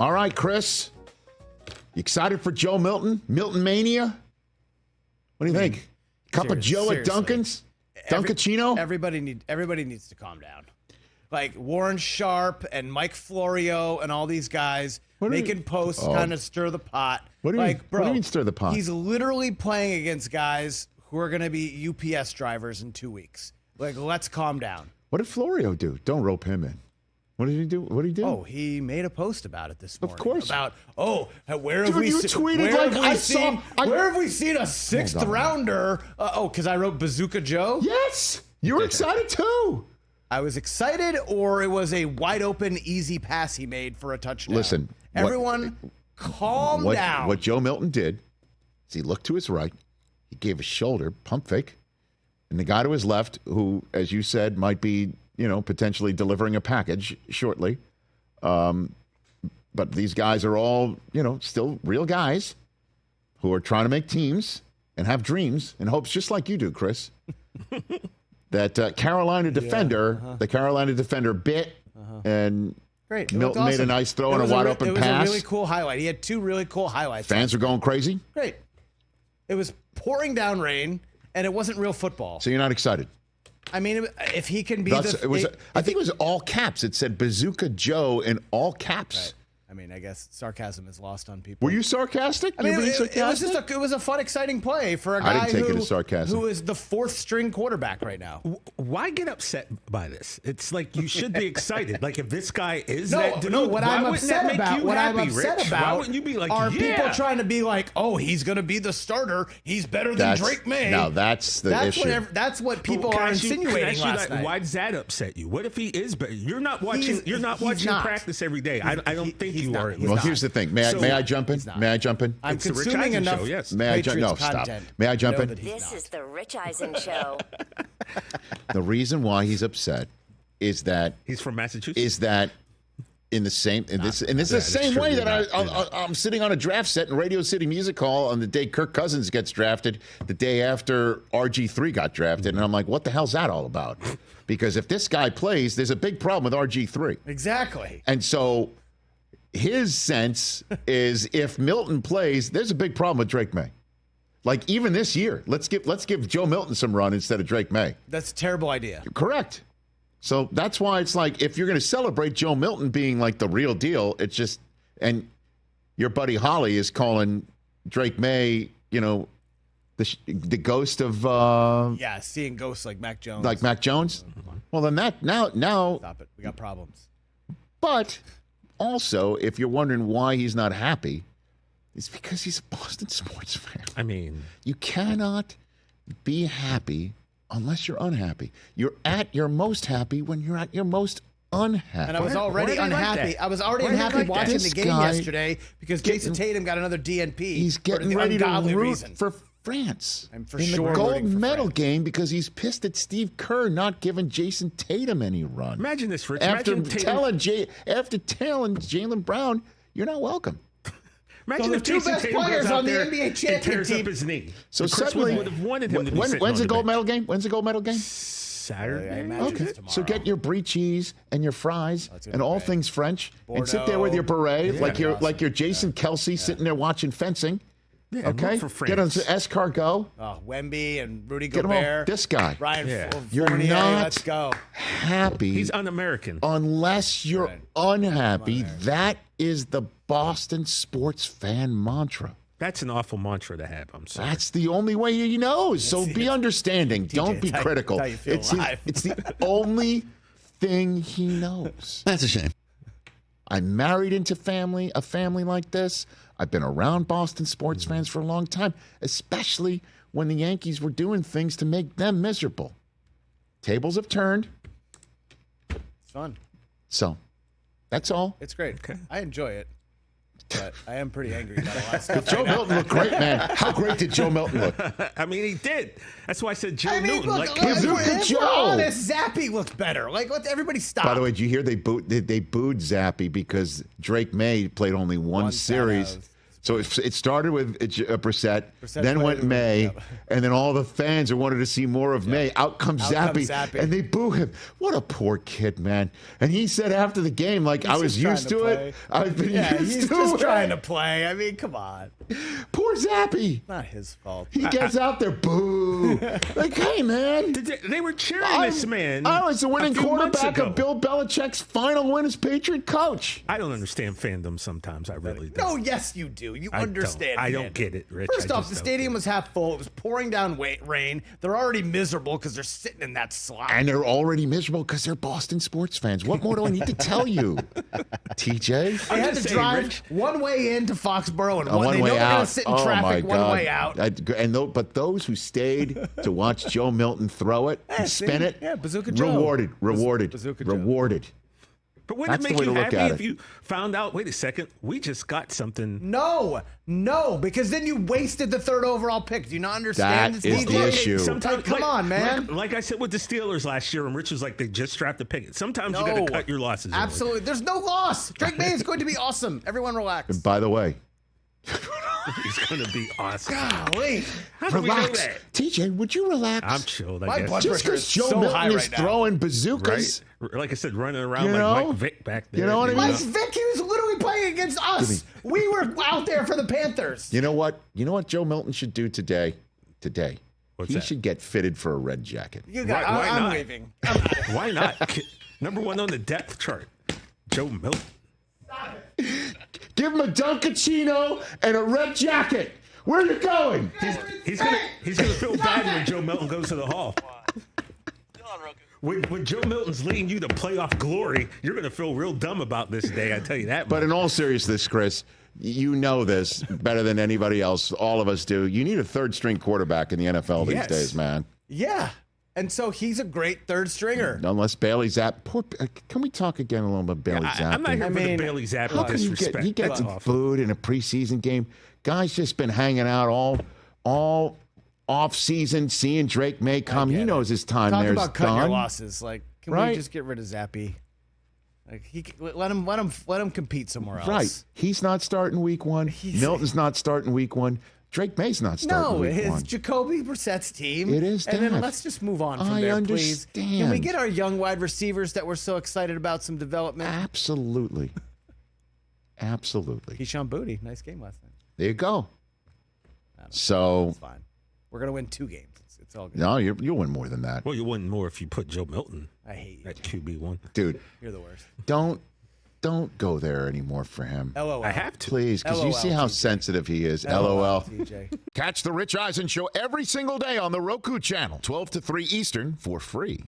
All right, Chris. You excited for Joe Milton? Milton Mania? What do you think? Cup of Joe at Dunkin's? Dunkachino? Everybody needs to calm down. Like Warren Sharp and Mike Florio and all these guys making posts kind of stir the pot. What do you mean? What do you mean stir the pot? He's literally playing against guys who are going to be UPS drivers in 2 weeks. Like, let's calm down. What did Florio do? Don't rope him in. What did he do? What did he do? Oh, he made a post about it this morning. Of course. About, where have we seen a sixth rounder? Because I wrote Bazooka Joe? Yes. You were excited too. I was excited, or it was a wide open, easy pass he made for a touchdown. Listen. Everyone, calm down. What Joe Milton did is he looked to his right. He gave a shoulder pump fake. And the guy to his left, who, as you said, might be, potentially delivering a package shortly. But these guys are all, still real guys who are trying to make teams and have dreams and hopes, just like you do, Chris. That Carolina defender, the Carolina defender bit, and Great. Milton made a nice throw and a wide open pass. It was a really cool highlight. He had two really cool highlights. Fans are going crazy. Great. It was pouring down rain, and it wasn't real football. So you're not excited? I mean, if he can be I think it was all caps. It said Bazooka Joe in all caps. Right. I mean, I guess sarcasm is lost on people. Were you sarcastic? I mean, it was a fun, exciting play for a guy who is the fourth string quarterback right now. Why get upset by this? It's like you should be excited. Like if this guy is what I'm upset about why wouldn't you be like, are people trying to be like, oh, he's going to be the starter. He's better than Drake Maye. No, that's the issue. That's what people are insinuating last night. Why does that upset you? What if he is better? You're not watching practice every day. I don't think you are. Well, here's the thing. May I jump in? May I jump in? I'm consuming enough. Yes. May I jump? No, stop. May I jump in? This is the Rich Eisen Show. The reason why he's upset is that he's from Massachusetts. Is that in the same this is the same way that I'm sitting on a draft set in Radio City Music Hall on the day Kirk Cousins gets drafted, the day after RG3 got drafted, and I'm like, what the hell's that all about? Because if this guy plays, there's a big problem with RG3. Exactly. And so his sense is if Milton plays, there's a big problem with Drake Maye. Like even this year, let's give Joe Milton some run instead of Drake Maye. That's a terrible idea. Correct. So that's why it's like if you're going to celebrate Joe Milton being like the real deal, it's just, and your buddy Holly is calling Drake Maye, the ghost of seeing ghosts like Mac Jones. Like Mac Jones. Well, then now stop it. We got problems. But also, if you're wondering why he's not happy, it's because he's a Boston sports fan. I mean, you cannot be happy unless you're unhappy. You're at your most happy when you're at your most unhappy. And I was already unhappy. I was already unhappy watching the game yesterday because Jason Tatum got another DNP. He's getting ready to root for France I'm for in sure the gold medal game because he's pissed at Steve Kerr not giving Jason Tatum any run. Imagine this, Rich. After telling Jaylen Brown, you're not welcome. Imagine if Jason Tatum goes out there and tears up his knee. So Chris would have wanted him to be when's the gold medal game? When's the gold medal game? Saturday. Okay, so get your brie cheese and your fries and all things French, and sit there with your beret like you're Jason Kelsey sitting there watching fencing. Yeah, okay, get on escargot. Wemby and Rudy Gobert. This guy. Ryan You're Fournier, not let's go. happy. He's un-American. Unless you're unhappy. That is the Boston sports fan mantra. That's an awful mantra to have. I'm sorry. That's the only way he knows. So be understanding. Don't be critical. It's the only thing he knows. That's a shame. I'm married into a family like this. I've been around Boston sports fans for a long time, especially when the Yankees were doing things to make them miserable. Tables have turned. It's fun. So, that's all. It's great. Okay. I enjoy it. But I am pretty angry about a lot of stuff. Joe Milton looked great, man. How great did Joe Milton look? I mean, he did. That's why I said Joe Milton. Look, Joe. Honest, Zappy looked better. Like, let everybody stop. By the way, did you hear they booed Zappy because Drake Maye played only one series. So it started with Brissett, then played went with- May, yep. and then all the fans wanted to see more of May. Out comes comes Zappy, Zappy. and they boo him. What a poor kid, man. And he said after the game, like, I was just trying used to to play. it. I've been Yeah, used he's to just it. trying to play. I mean, come on. Poor Zappy. Not his fault. He gets out there, boo. Like, hey, man. They were cheering this man. I was the winning a few months quarterback ago. of Bill Belichick's final win as Patriot coach. I don't understand fandom sometimes. I really don't. No, yes, you do. You understand. I don't man. get it, Rich. First I off, just the don't stadium get it. was half full. It was pouring down rain. They're already miserable because they're sitting in that slop. And they're already miserable because they're Boston sports fans. What more do I need to tell you, TJ? They had just to saying, drive Rich. one way into Foxborough and One they know way they're going out. to sit in Oh, my traffic one God. way out. But those who stayed to watch Joe Milton throw it and see? spin it, Yeah, Bazooka Joe. rewarded, Bazooka Joe. rewarded. But wouldn't That's it the make way you to look happy at if it. you found out, wait a second, we just got something? No, because then you wasted the third overall pick. Do you not understand? That It's is the DJ. issue. Sometimes, Come on, man. Like I said with the Steelers last year, and Rich was like, they just drafted Pickett. Sometimes you got No. to cut your losses. early. Absolutely. There's no loss. Drake Maye is going to be awesome. Everyone relax. By the way, He's going to be awesome. Golly. How do we know relax. that? TJ, would you relax? I'm chilled, I My guess. blood Just pressure because is Joe so Milton high is right now. throwing bazookas. Right? Like I said, running around You like know? Mike Vick back there. You know what I mean? Mike Vick, he was literally playing against us. We were out there for the Panthers. You know what? You know what Joe Milton should do today? What's he that? should get fitted for a red jacket. You got, Why I'm not? leaving. Why not? Number one on the depth chart, Joe Milton. Give him a Dunkachino and a red jacket. Where are you going? He's gonna feel bad when Joe Milton goes to the Hall. When Joe Milton's leading you to playoff glory, you're gonna feel real dumb about this day. I tell you that. But in all seriousness, Chris, you know this better than anybody else. All of us do. You need a third string quarterback in the NFL these Yes. days, man. Yeah. And so he's a great third stringer. Unless Bailey Zapp. Can we talk again a little about Bailey Zapp? I'm not here for mean, the Bailey Zappa How can you disrespect. he gets That's awful. food in a preseason game? Guy's just been hanging out all off season, seeing Drake Maye come. He get knows his time Talk there's about cutting your done. losses. Like, can Right. we just get rid of Zappy? Like, let him compete somewhere else. Right. He's not starting week one. Milton's not starting week one. Drake May's not starting No, week it's one. Jacoby Brissett's team. It is And then that. let's just move on from I there, please. Can we understand. get our young wide receivers that we're so excited about some development? Absolutely. Absolutely. Keyshawn Booty, nice game last night. There you go. So, It's fine. We're gonna win 2 games. It's all good. no, you'll win more than that. Well, you win more if you put Joe Milton I hate you. at QB1. Dude, You're the worst. don't go there anymore for him. LOL. I have to. Please, because you LOL, see how TJ. sensitive he is. LOL. TJ. Catch the Rich Eisen Show every single day on the Roku channel, 12 to 3 Eastern, for free.